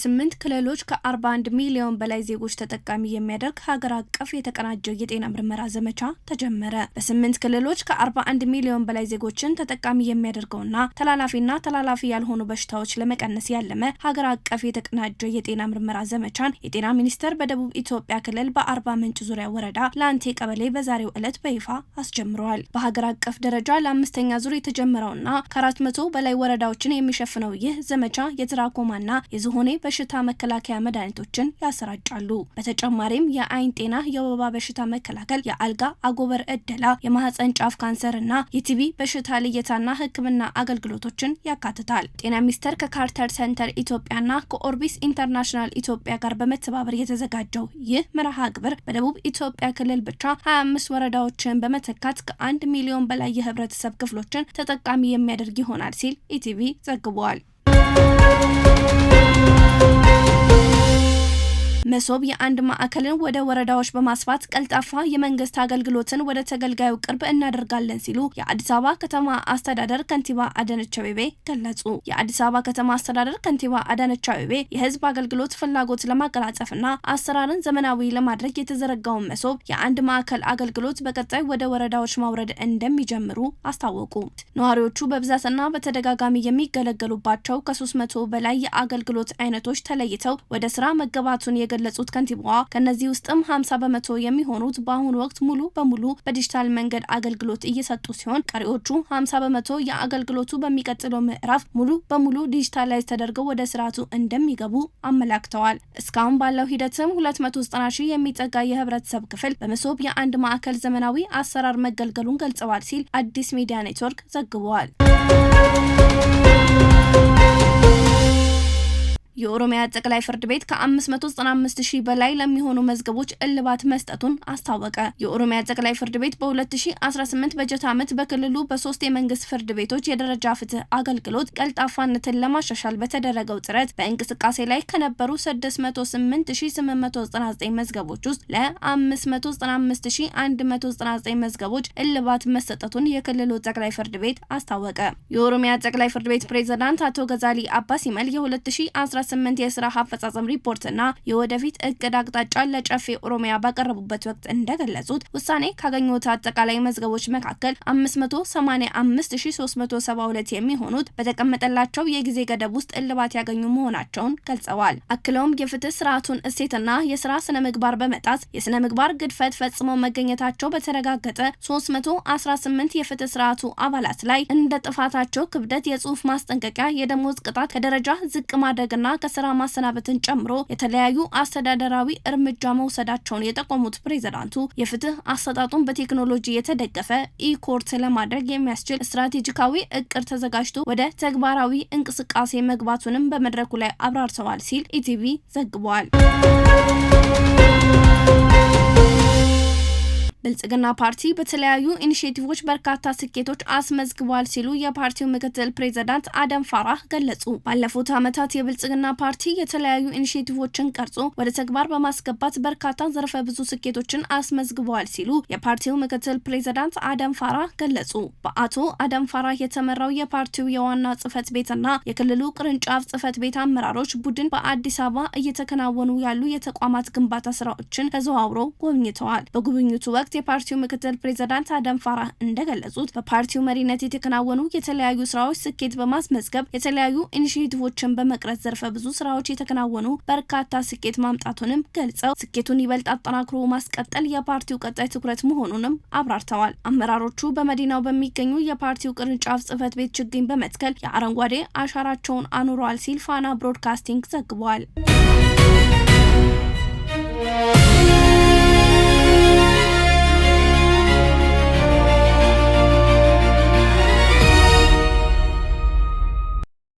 በ8 ክልሎች ከ41 ሚሊዮን በላይ ዜጎች ተጠቃሚ የሚያደርግ ሀገር አቀፍ የተቀናጀ የጤና ምርመራ ዘመቻ ተጀመረ። በ8 ክልሎች ከ41 ሚሊዮን በላይ ዜጎችን ተጠቃሚ የሚያደርገውና ተላላፊ ያልሆኑ በሽታዎች ለመቀነስ ያለመ ሀገር አቀፍ የተቀናጀ የጤና ምርመራ ዘመቻን የጤና ሚኒስቴር በደቡብ ኢትዮጵያ ክልል በአርባ ምንጭ ዙሪያ ወረዳ ላንቴ ቀበሌ በዛሬው ዕለት በይፋ አስጀምሯል። በሀገር አቀፍ ደረጃ ለአምስተኛ ዙር የተጀመረውና ከ400 በላይ ወረዳዎችን የሚሸፍነው ይህ ዘመቻ የትራኮማና የዝሆኔ በሽታ መከላከያ መድኃኒቶችን ያሰራጫሉ። በተጨማሪም የአይን ጤና፣ የወባ በሽታ መከላከል፣ የአልጋ አጎበር እደላ፣ የማህፀን ጫፍ ካንሰርና የቲቢ በሽታ ልየታና ሕክምና አገልግሎቶችን ያካትታል። ጤና ሚኒስቴር ከካርተር ሴንተር ኢትዮጵያና ከኦርቢስ ኢንተርናሽናል ኢትዮጵያ ጋር በመተባበር የተዘጋጀው ይህ መርሃ ግብር በደቡብ ኢትዮጵያ ክልል ብቻ 25 ወረዳዎችን በመተካት ከ1 ሚሊዮን በላይ የህብረተሰብ ክፍሎችን ተጠቃሚ የሚያደርግ ይሆናል ሲል ኢቲቪ ዘግቧል። መሶብ የአንድ ማዕከልን ወደ ወረዳዎች በማስፋት ቀልጣፋ የመንግስት አገልግሎትን ወደ ተገልጋዩ ቅርብ እናደርጋለን ሲሉ የአዲስ አበባ ከተማ አስተዳደር ከንቲባ አዳነች አቤቤ ገለጹ። የአዲስ አበባ ከተማ አስተዳደር ከንቲባ አዳነች አቤቤ የህዝብ አገልግሎት ፍላጎት ለማቀላጠፍና አሰራርን ዘመናዊ ለማድረግ የተዘረጋውን መሶብ የአንድ ማዕከል አገልግሎት በቀጣይ ወደ ወረዳዎች ማውረድ እንደሚጀምሩ አስታወቁ። ነዋሪዎቹ በብዛትና በተደጋጋሚ የሚገለገሉባቸው ከ300 በላይ የአገልግሎት አይነቶች ተለይተው ወደ ስራ መገባቱን የገለጹት ከንቲባዋ ከነዚህ ውስጥም 50 በመቶ የሚሆኑት በአሁኑ ወቅት ሙሉ በሙሉ በዲጂታል መንገድ አገልግሎት እየሰጡ ሲሆን ቀሪዎቹ 50 በመቶ የአገልግሎቱ በሚቀጥለው ምዕራፍ ሙሉ በሙሉ ዲጂታላይዝ ተደርገው ወደ ስርዓቱ እንደሚገቡ አመላክተዋል። እስካሁን ባለው ሂደትም 290 ሺህ የሚጠጋ የህብረተሰብ ክፍል በመሶብ የአንድ ማዕከል ዘመናዊ አሰራር መገልገሉን ገልጸዋል ሲል አዲስ ሚዲያ ኔትወርክ ዘግቧል። የኦሮሚያ ጠቅላይ ፍርድ ቤት ከ595 ሺህ በላይ ለሚሆኑ መዝገቦች እልባት መስጠቱን አስታወቀ። የኦሮሚያ ጠቅላይ ፍርድ ቤት በ2018 በጀት ዓመት በክልሉ በ3 የመንግስት ፍርድ ቤቶች የደረጃ ፍትህ አገልግሎት ቀልጣፋነትን ለማሻሻል በተደረገው ጥረት በእንቅስቃሴ ላይ ከነበሩ 608899 መዝገቦች ውስጥ ለ595199 መዝገቦች እልባት መሰጠቱን የክልሉ ጠቅላይ ፍርድ ቤት አስታወቀ። የኦሮሚያ ጠቅላይ ፍርድ ቤት ፕሬዝዳንት አቶ ገዛሊ አባ ሲመል የ2018 የስራ አፈጻጸም ሪፖርትና የወደፊት እቅድ አቅጣጫ ለጨፌ ኦሮሚያ ባቀረቡበት ወቅት እንደገለጹት ውሳኔ ካገኙት አጠቃላይ መዝገቦች መካከል 585372 የሚሆኑት በተቀመጠላቸው የጊዜ ገደብ ውስጥ እልባት ያገኙ መሆናቸውን ገልጸዋል። አክለውም የፍትህ ስርዓቱን እሴትና የስራ ስነ ምግባር በመጣስ የስነ ምግባር ግድፈት ፈጽመው መገኘታቸው በተረጋገጠ 318 የፍትህ ስርዓቱ አባላት ላይ እንደ ጥፋታቸው ክብደት የጽሁፍ ማስጠንቀቂያ፣ የደሞዝ ቅጣት፣ ከደረጃ ዝቅ ማድረግና ከስራ ማሰናበትን ጨምሮ የተለያዩ አስተዳደራዊ እርምጃ መውሰዳቸውን የጠቆሙት ፕሬዝዳንቱ የፍትህ አሰጣጡን በቴክኖሎጂ የተደገፈ ኢኮርት ለማድረግ የሚያስችል ስትራቴጂካዊ እቅድ ተዘጋጅቶ ወደ ተግባራዊ እንቅስቃሴ መግባቱንም በመድረኩ ላይ አብራርተዋል ሲል ኢቲቪ ዘግቧል። ብልጽግና ፓርቲ በተለያዩ ኢኒሼቲቮች በርካታ ስኬቶች አስመዝግቧል ሲሉ የፓርቲው ምክትል ፕሬዝዳንት አደም ፋራህ ገለጹ። ባለፉት ዓመታት የብልጽግና ፓርቲ የተለያዩ ኢኒሼቲቮችን ቀርጾ ወደ ተግባር በማስገባት በርካታ ዘርፈ ብዙ ስኬቶችን አስመዝግቧል ሲሉ የፓርቲው ምክትል ፕሬዝዳንት አደም ፋራህ ገለጹ። በአቶ አደም ፋራህ የተመራው የፓርቲው የዋና ጽህፈት ቤትና የክልሉ ቅርንጫፍ ጽህፈት ቤት አመራሮች ቡድን በአዲስ አበባ እየተከናወኑ ያሉ የተቋማት ግንባታ ስራዎችን ተዘዋውሮ ጎብኝተዋል። በጉብኝቱ ወቅት የፓርቲው ምክትል ፕሬዝዳንት አደም ፋራህ እንደገለጹት በፓርቲው መሪነት የተከናወኑ የተለያዩ ስራዎች ስኬት በማስመዝገብ የተለያዩ ኢኒሼቲቮችን በመቅረጽ ዘርፈ ብዙ ስራዎች የተከናወኑ በርካታ ስኬት ማምጣቱንም ገልጸው ስኬቱን ይበልጥ አጠናክሮ ማስቀጠል የፓርቲው ቀጣይ ትኩረት መሆኑንም አብራርተዋል። አመራሮቹ በመዲናው በሚገኙ የፓርቲው ቅርንጫፍ ጽህፈት ቤት ችግኝ በመትከል የአረንጓዴ አሻራቸውን አኑረዋል ሲል ፋና ብሮድካስቲንግ ዘግቧል።